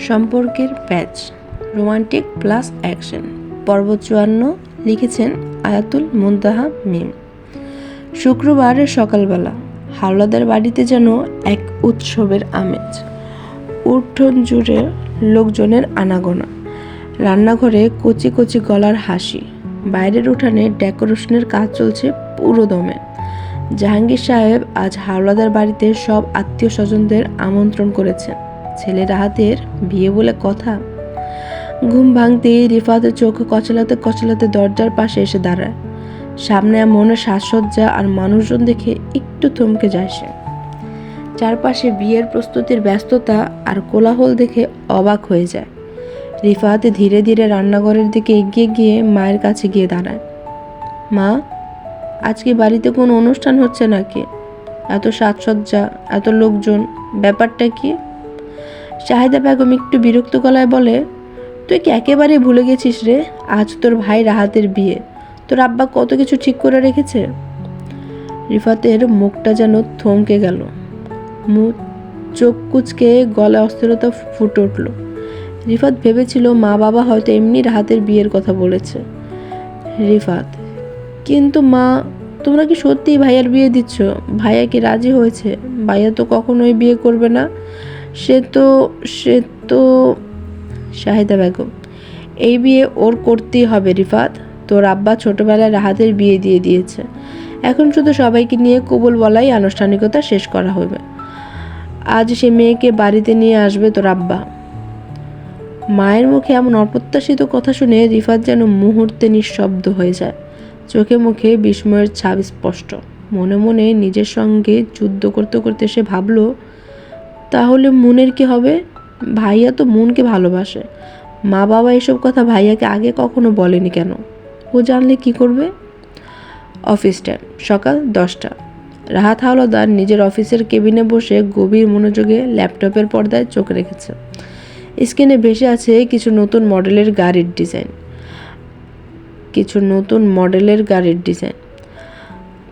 সম্পর্কের প্যাচ, romantic plus action. পর্ব 54, লিখেছেন আয়াতুল মুনতাহা মিম। শুক্রবারের সকালবেলা হাওলাদার বাড়িতে যেন এক উৎসবের আমেজ। উঠোন জুড়ে লোকজনের আনাগোনা, রান্নাঘরে কচি কচি গলার হাসি, বাইরের উঠানে ডেকোরেশনের কাজ চলছে পুরো দমে। জাহাঙ্গীর সাহেব আজ হাওলাদার বাড়িতে সব আত্মীয় স্বজনদের আমন্ত্রণ করেছেন। ছেলে রাহাতের বিয়ে বলে কথা। ঘুম ভাঙতেই রিফাতের চোখ কচলাতে কচলাতে দরজার পাশে এসে দাঁড়ায়। সামনে মনে সাজসজ্জা আর মানুষজন দেখে একটু থমকে যায় সে। চারপাশে বিয়ের প্রস্তুতির ব্যস্ততা আর কোলাহল দেখে অবাক হয়ে যায়। রিফাত ধীরে ধীরে রান্নাঘরের দিকে এগিয়ে গিয়ে মায়ের কাছে গিয়ে দাঁড়ায়। মা, আজকে বাড়িতে কোনো অনুষ্ঠান হচ্ছে নাকি? এত সাজসজ্জা, এত লোকজন, ব্যাপারটা কি? শাহিদা বেগম একটু বিরক্ত গলায় বলে, তুই কি একেবারেই ভুলে গেছিস রে? আজ তোর ভাই রাহাতের বিয়ে। তোর আব্বা কত কিছু ঠিক করে রেখেছে। রিফাতের মুখটা যেন থমকে গেল। মুখ চোখ কুচকে গলায় অস্থিরতা ফুটে উঠল। রিফাত ভেবেছিল মা বাবা হয়তো এমনি রাহাতের বিয়ের কথা বলেছে। রিফাত, কিন্তু মা, তোমরা কি সত্যিই ভাইয়ার বিয়ে দিচ্ছ? ভাইয়া কি রাজি হয়েছে? ভাইয়া তো কখনোই বিয়ে করবে না। সে তো শাহিদা বেগম, এই বিয়ে ওর করতেই হবে রিফাত। তোর আব্বা ছোটবেলায় রাহাতের বিয়ে দিয়ে দিয়েছে। এখন শুধু সবাইকে নিয়ে কবুল বলাই আনুষ্ঠানিকতা শেষ করা হবে। আজ সে মেয়েকে বাড়িতে নিয়ে আসবে তোর আব্বা। মায়ের মুখে এমন অপ্রত্যাশিত কথা শুনে রিফাত যেন মুহূর্তে নিঃশব্দ হয়ে যায়। চোখে মুখে বিস্ময়ের ছাপ স্পষ্ট। মনে মনে নিজের সঙ্গে যুদ্ধ করতে করতে সে ভাবল, তাহলে মুনের কি হবে? ভাইয়া তো মুনকে ভালোবাসে। মা বাবা এসব কথা ভাইয়াকে আগে কখনো বলেনি কেন? ও জানলে কি করবে? অফিস টাইম, সকাল 10টা। রাহাত হাওলাদার নিজের অফিসের কেবিনে বসে গভীর মনোযোগে ল্যাপটপের পর্দায় চোখ রেখেছে। স্ক্রিনে ভেসে আছে কিছু নতুন মডেলের গাড়ির ডিজাইন।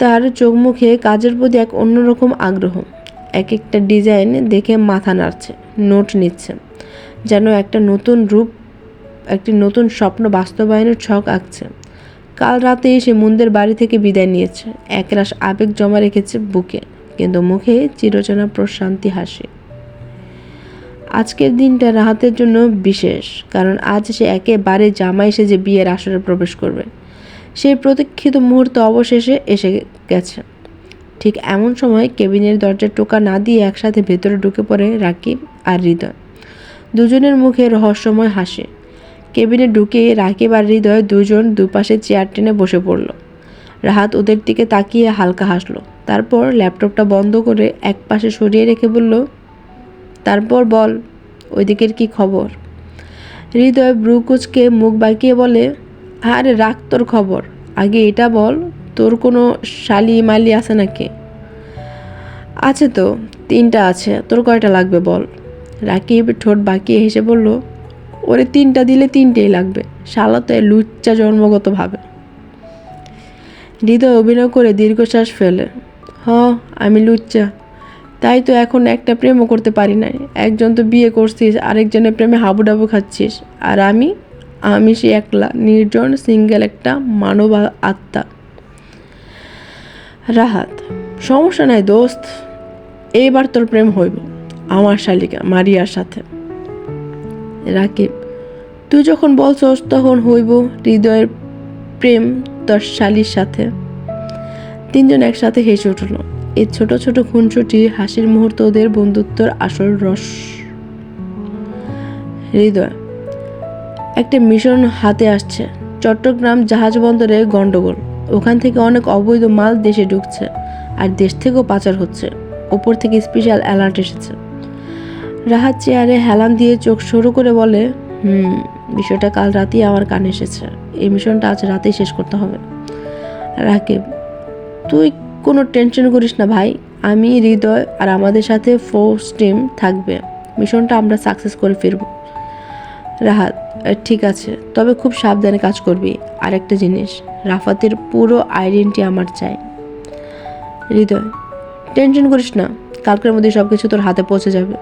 তার চোখ মুখে কাজের প্রতি এক অন্যরকম আগ্রহ। এক একটা ডিজাইন দেখে মাথা নাড়ছে, নোট নিচ্ছে, যেন একটি নতুন স্বপ্ন বাস্তবায়নের ছক আঁকছে। কাল রাতে সে মুনদের বাড়ি থেকে বিদায় নিয়েছে। একরাশ আবেগ জমা রেখেছে বুকে, কিন্তু মুখে চিরচেনা প্রশান্তি হাসি। আজকের দিনটা রাহাতের জন্য বিশেষ, কারণ আজ সে একেবারে জামাই সেজে বিয়ের আসরে প্রবেশ করবে। সেই প্রতীক্ষিত মুহূর্ত অবশেষে এসে গেছে। ঠিক এমন সময় কেবিনের দরজার টোকা না দিয়ে একসাথে ভেতরে ঢুকে পড়ে রাকিব আর হৃদয়। দুজনের মুখে রহস্যময় হাসি। কেবিনে ঢুকে রাকিব আর হৃদয় দুজন দুপাশে চেয়ার টেনে বসে পড়ল। রাহাত ওদের দিকে তাকিয়ে হালকা হাসলো। তারপর ল্যাপটপটা বন্ধ করে এক পাশে সরিয়ে রেখে বলল, তারপর বল, ওইদিকের কি খবর? হৃদয় ব্রু কুচকে মুখ বাঁকিয়ে বলে, আরে রাখ তোর খবর, আগে এটা বল, তোর কোনো শালি মালি আছে নাকি? আছে তো, 3টা আছে। তোর কয়টা লাগবে বল? রাকিব ঠোঁট বাঁকিয়ে হেসে বলল, ওরে 3টা দিলে 3টেই লাগবে, শালা তো লুচ্চা জন্মগতভাবে। হৃদয় অভিনয় করে দীর্ঘশ্বাস ফেলে, আমি লুচ্চা, তাই তো এখন একটা প্রেমও করতে পারি নাই। একজন তো বিয়ে করছিস, আরেকজনের প্রেমে হাবুডাবু খাচ্ছিস, আর আমি সে একলা নির্জন সিঙ্গেল একটা মানব আত্মা। রাহাত, সমস্যা নাই দোস্ত, এইবার তোর প্রেম হইব আমার শালিকা মারিয়ার সাথে। রাকিব, তুই যখন বলছস তখন হইব হৃদয়ের প্রেম তোর শালির সাথে। 3জন একসাথে হেসে উঠল। এই ছোট ছোট খুনসুটি হাসির মুহূর্ত ওদের বন্ধুত্বর আসল রস। হৃদয়, একটা মিশন হাতে আসছে। চট্টগ্রাম জাহাজ বন্দরে গন্ডগোল। ওখান থেকে অনেক অবৈধ মাল দেশে ঢুকছে, আর দেশ থেকেও পাচার হচ্ছে। ওপর থেকে স্পেশাল অ্যালার্ট এসেছে। রাহাত চেয়ারে হেলান দিয়ে চোখ সরু করে বলে, বিষয়টা কাল রাতেই আমার কানে এসেছে। এই মিশনটা আজ রাতেই শেষ করতে হবে। রাকিব, তুই কোনো টেনশন করিস না ভাই, আমি, হৃদয় আর আমাদের সাথে ফোর্স টিম থাকবে। মিশনটা আমরা সাকসেস করে ফিরব। রাহাত, ঠিক আছে, তবে খুব সাবধানে কাজ করবি। আর একটা জিনিস, রাফাতের পুরো আইডেন্টিটি আমার চাই। হৃদয়, টেনশন করিস না, কালকের মধ্যে সব কিছু তোর হাতে পৌঁছে যাবে।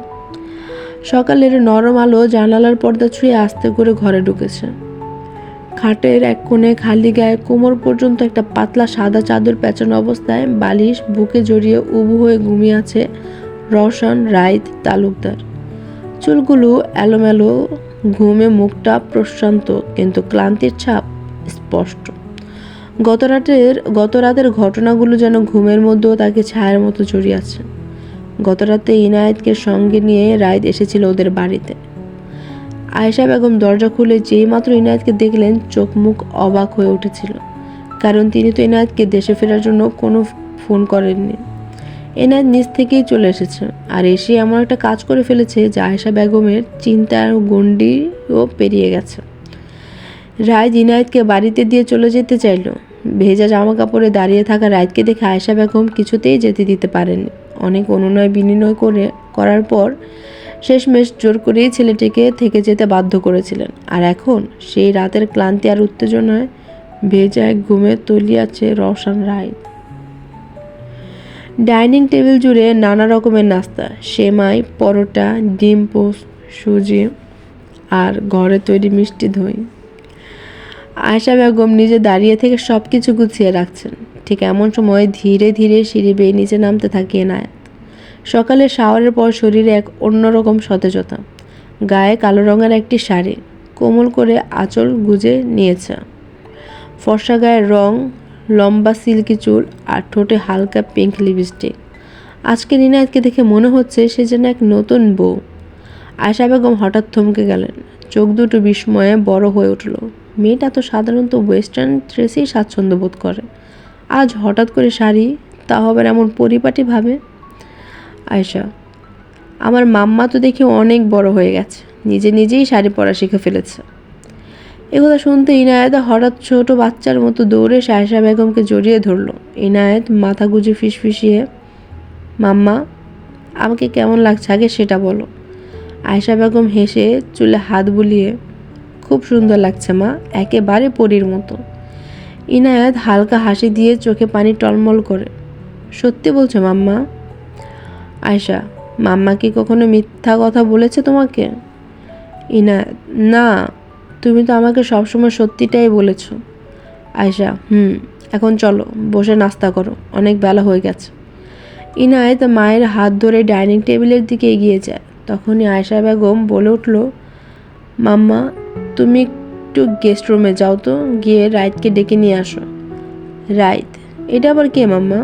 সকালের নরম আলো জানালার পর্দা ছুঁয়ে আস্তে করে ঘরে ঢুকেছে। খাটের এক কোণে খালি গায়ে কোমর পর্যন্ত একটা পাতলা সাদা চাদর পেঁচানো অবস্থায় বালিশ বুকে জড়িয়ে উবু হয়ে ঘুমিয়ে আছে রওশন রাইত তালুকদার। চুলগুলো এলোমেলো, ঘুমে মুখটা প্রশান্ত, কিন্তু ক্লান্তির ছাপ স্পষ্ট। গত রাতের ঘটনাগুলো যেন ঘুমের মধ্যেও তাকে ছায়ার মতো জড়িয়ে আছে। গত রাতে ইনায়েতকে সঙ্গে নিয়ে রাইত এসেছিল ওদের বাড়িতে। আয়েশা বেগম দরজা খুলে যেই মাত্র ইনায়েতকে দেখলেন চোখ মুখ অবাক হয়ে উঠেছিল, কারণ তিনি তো ইনায়েতকে দেশে ফেরার জন্য কোনো ফোন করেননি। এনায়েত নিজ থেকেই চলে এসেছে, আর এসে এমন একটা কাজ করে ফেলেছে যে আয়েশা বেগমের চিন্তার গণ্ডিও পেরিয়ে গেছে। রাইত ইনায়েতকে বাড়িতে দিয়ে চলে যেতে চাইল। ভেজা জামা কাপড়ে দাঁড়িয়ে থাকা রাইতকে দেখে আয়েশা বেগম কিছুতেই যেতে দিতে পারেননি। অনেক অনুনয় বিনয় করার পর শেষমেশ জোর করেই ছেলেটিকে থেকে যেতে বাধ্য করেছিলেন। আর এখন সেই রাতের ক্লান্তি আর উত্তেজনায় ভেজা এক ঘুমে তলিয়ে আছে রওশন রাইত। ডাইনিং টেবিল জুড়ে নানা রকমের নাস্তা, সেমাই, পরোটা, ডিম পোস্ট, সুজি আর ঘরে তৈরি মিষ্টি দই। আয়েশা বেগম নিজে দাঁড়িয়ে থেকে সব কিছু গুছিয়ে রাখছেন। ঠিক এমন সময় ধীরে ধীরে সিঁড়ি বেয়ে নিচে নামতে থাকে এনায়েত। সকালে শাওয়ারের পর শরীরে এক অন্যরকম সতেজতা। গায়ে কালো রঙের একটি শাড়ি কোমল করে আঁচল গুজে নিয়েছে। ফর্সা গায়ের রং, লম্বা সিল্কি চুল আর ঠোঁটে হালকা পিঙ্ক লিপস্টিক। আজকে ইনায়েতকে দেখে মনে হচ্ছে সে যেন এক নতুন বউ। আয়েশা বেগম হঠাৎ থমকে গেলেন। চোখ দুটো বিস্ময়ে বড় হয়ে উঠল। মেয়েটা তো সাধারণত ওয়েস্টার্ন ড্রেসেই স্বাচ্ছন্দ্য বোধ করে, আজ হঠাৎ করে শাড়ি, তা হবে এমন পরিপাটিভাবে। আয়েশা, আমার মাম্মা তো দেখি অনেক বড় হয়ে গেছে, নিজেই শাড়ি পরা শিখে ফেলেছে। একথা শুনতে ইনায়েত হঠাৎ ছোট বাচ্চার মতো দৌড়ে আয়েশা বেগমকে জড়িয়ে ধরল। ইনায়েত মাথা গুজে ফিসফিসিয়ে, মাম্মা, আমাকে কেমন লাগছে আগে সেটা বলো। আয়েশা বেগম হেসে চুলে হাত বুলিয়ে, খুব সুন্দর লাগছে মা, একেবারে পরীর মতো। ইনায়েত হালকা হাসি দিয়ে চোখে পানি টলমল করে, সত্যি বলছো মাম্মা? আয়েশা, মাম্মা কি কখনো মিথ্যা কথা বলেছে তোমাকে? ইনায়েত, না, তুমি তো আমাকে সবসময় সত্যিটাই বলেছ। আয়েশা, এখন চলো বসে নাস্তা করো, অনেক বেলা হয়ে গেছে। ইনায়েত মায়ের হাত ধরে ডাইনিং টেবিলের দিকে এগিয়ে যায়। তখনই আয়েশা বেগম বলে উঠল, মাম্মা, তুমি একটু গেস্ট রুমে যাও তো, গিয়ে রাইতকে ডেকে নিয়ে আসো। রাইত? এটা আবার কে মাম্মা?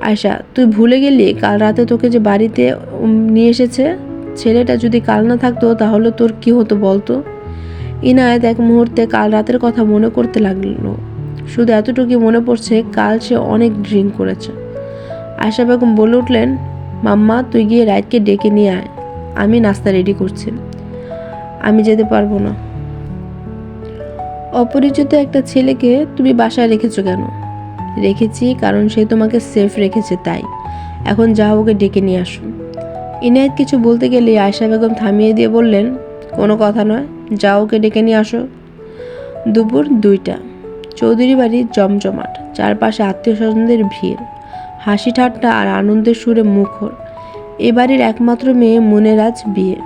আয়েশা, তুই ভুলে গেলি কাল রাতে তোকে যে বাড়িতে নিয়ে এসেছে? ছেলেটা যদি কাল না থাকতো তাহলে তোর কি হতো বলতো? ইনায়েত এক মুহূর্তে কাল রাতের কথা মনে করতে লাগলো। শুধু এতটুকু মনে পড়ছে, কাল সে অনেক ড্রিঙ্ক করেছে। আয়েশা বেগম বলে উঠলেন, মাম্মা, তুই গিয়ে রাইতকে ডেকে নিয়ে আয়, আমি নাস্তা রেডি করছি। আমি যেতে পারবো না। অপরিচিত একটা ছেলেকে তুমি বাসায় রেখেছো কেন? রেখেছি কারণ সে তোমাকে সেফ রেখেছে, তাই। এখন যাও, ওকে ডেকে নিয়ে আসো। ইনায়েত কিছু বলতে গেলে আয়েশা বেগম থামিয়ে দিয়ে বললেন, কোনো কথা নয়, যাও, ওকে ডেকে নিয়ে আসো। দুপুর 2টা। চৌধুরী বাড়ি জমজমাট, চারপাশে আত্মীয় স্বজনদের ভিড়, হাসি ঠাট্টা আর আনন্দের সুরে মুখর। এ বাড়ির একমাত্র মেয়ে মুনের আজ বিয়ে।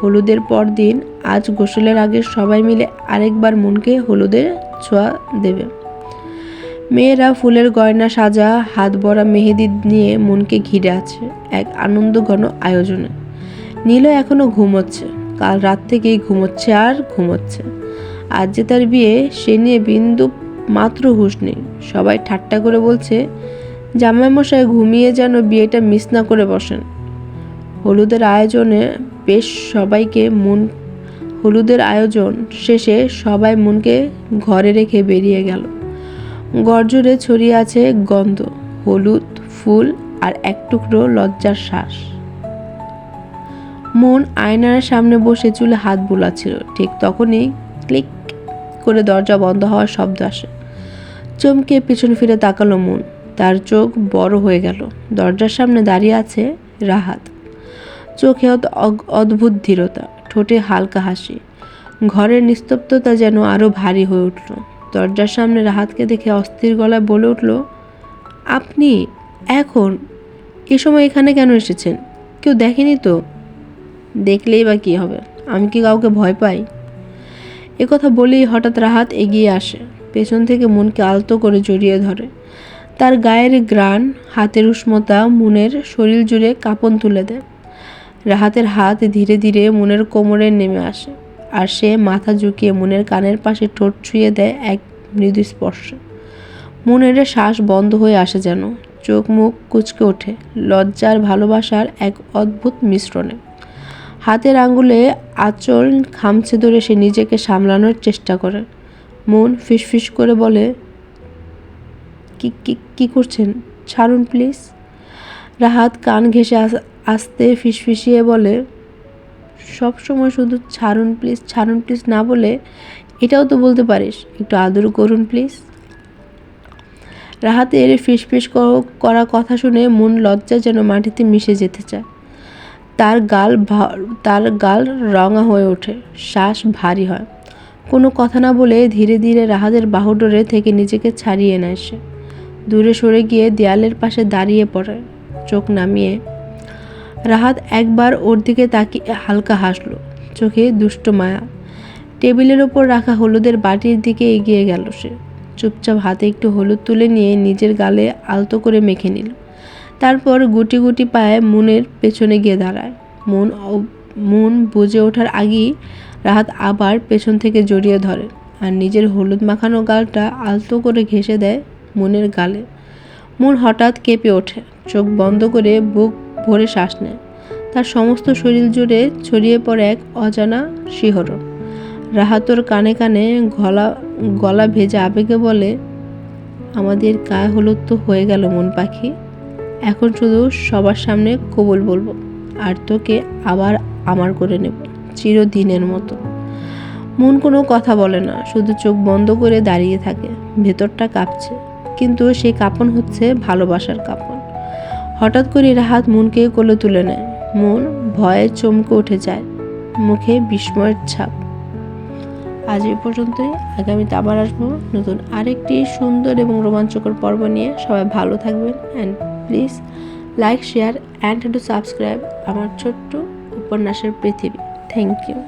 হলুদের পর দিন, আজ গোসলের আগে সবাই মিলে আরেকবার মনকে হলুদের ছোঁয়া দেবে। মেয়েরা ফুলের গয়না সাজা, হাত ভরা মেহেদি নিয়ে মনকে ঘিরে আছে এক আনন্দঘন আয়োজনে। নীল এখনো ঘুমোচ্ছে, কাল রাত থেকেই ঘুমোচ্ছে আর ঘুমোচ্ছে। আজ যে তার বিয়ে, সে নিয়ে বিন্দু মাত্র হুঁশ নেই। সবাই ঠাট্টা করে বলছে, জামাইমশাই ঘুমিয়ে যেন বিয়েটা মিস না করে বসেন। হলুদের আয়োজন শেষে সবাই মনকে ঘরে রেখে বেরিয়ে গেল। গড়জুড়ে ছড়িয়ে আছে গন্ধ, হলুদ, ফুল আর এক টুকরো লজ্জার শ্বাস। মন আয়নার সামনে বসে চুলে হাত বুলাচ্ছিল। ঠিক তখনই ক্লিক করে দরজা বন্ধ হওয়ার শব্দ আসে। চমকে পিছন ফিরে তাকালো মন। তার চোখ বড় হয়ে গেল। দরজার সামনে দাঁড়িয়ে আছে রাহাত। চোখে অদ্ভুত ধীরতা, ঠোঁটে হালকা হাসি। ঘরের নিস্তব্ধতা যেন আরো ভারী হয়ে উঠল। দরজার সামনে রাহাতকে দেখে অস্থির গলায় বলে উঠল, আপনি এখন এ সময় এখানে কেন এসেছেন? কেউ দেখেনি তো? দেখলেই বা কী হবে, আমি কি কাউকে ভয় পাই? কথা বলেই হঠাৎ রাহাত এগিয়ে আসে, পেছন থেকে মনকে আলতো করে জড়িয়ে ধরে। তার গায়ের ঘ্রাণ, হাতের উষ্ণতা মনের শরীর জুড়ে কাঁপন তুলে দেয়। রাহাতের হাত ধীরে ধীরে মনের কোমরে নেমে আসে, আর সে মাথা ঝুঁকিয়ে মনের কানের পাশে ঠোঁট ছুঁয়ে দেয় এক মৃদু স্পর্শে। মনের শ্বাস বন্ধ হয়ে আসে যেন, চোখ মুখ কুঁচকে ওঠে লজ্জার ভালোবাসার এক অদ্ভুত মিশ্রণে। হাতের আঙ্গুলে আঁচল খামচে ধরে সে নিজেকে সামলানোর চেষ্টা করে। মন ফিসফিস করে বলে, কি কি কি করছেন, ছাড়ুন প্লিজ। রাহাত কান ঘেঁষে আস্তে ফিসফিসিয়ে বলে, সব সময় শুধু ছাড়ুন প্লিজ না বলে এটাও তো বলতে পারিস, একটু আদর করুন প্লিজ। রাহাতের ফিসফিস করা কথা শুনে মন লজ্জা যেন মাটিতে মিশে যেতে চায়। তার গাল রঙা হয়ে ওঠে, শ্বাস ভারী হয়। কোনো কথা না বলে ধীরে ধীরে রাহাতের বাহুডোরে থেকে নিজেকে ছাড়িয়ে নেয় সে। দূরে সরে গিয়ে দেয়ালের পাশে দাঁড়িয়ে পড়ে, চোখ নামিয়ে। রাহাত একবার ওর দিকে তাকিয়ে হালকা হাসলো, চোখে দুষ্ট মায়া। টেবিলের ওপর রাখা হলুদের বাটির দিকে এগিয়ে গেল সে। চুপচাপ হাতে একটু হলুদ তুলে নিয়ে নিজের গালে আলতো করে মেখে নিল। তারপর গুটি গুটি পায়ে মনের পেছনে গিয়ে দাঁড়ায়। মন বুঝে ওঠার আগেই রাহাত আবার পেছন থেকে জড়িয়ে ধরে আর নিজের হলুদ মাখানো গালটা আলতো করে ঘেঁষে দেয় মনের গালে। মন হঠাৎ কেঁপে ওঠে, চোখ বন্ধ করে বুক ভরে শ্বাস নেয়। তার সমস্ত শরীর জুড়ে ছড়িয়ে পড়ে এক অজানা শিহরণ। রাহাতর কানে কানে গলা ভেজা আবেগে বলে, আমাদের গায়ে হলুদ তো হয়ে গেল মন পাখি, এখন শুধু সবার সামনে কবুল বলবো আর তোকে আবার আমার করে নেব চিরদিনের মতো। মন কোনো কথা বলে না, শুধু চোখ বন্ধ করে দাঁড়িয়ে থাকে। ভেতরটা কাঁপছে, কিন্তু সেই কাঁপন হচ্ছে ভালোবাসার কাঁপন। হঠাৎ করে রাহাত মনকে কোলে তুলে নেয়। মন ভয়ে চমকে উঠে যায়, মুখে বিস্ময়ের ছাপ। আজ এই পর্যন্তই। আগামীতে আবার আসবো নতুন আরেকটি সুন্দর এবং রোমাঞ্চকর পর্ব নিয়ে। সবাই ভালো থাকবেন and please like, share and to subscribe আমার ছোট্ট উপন্যাসের পৃথিবী। Thank you.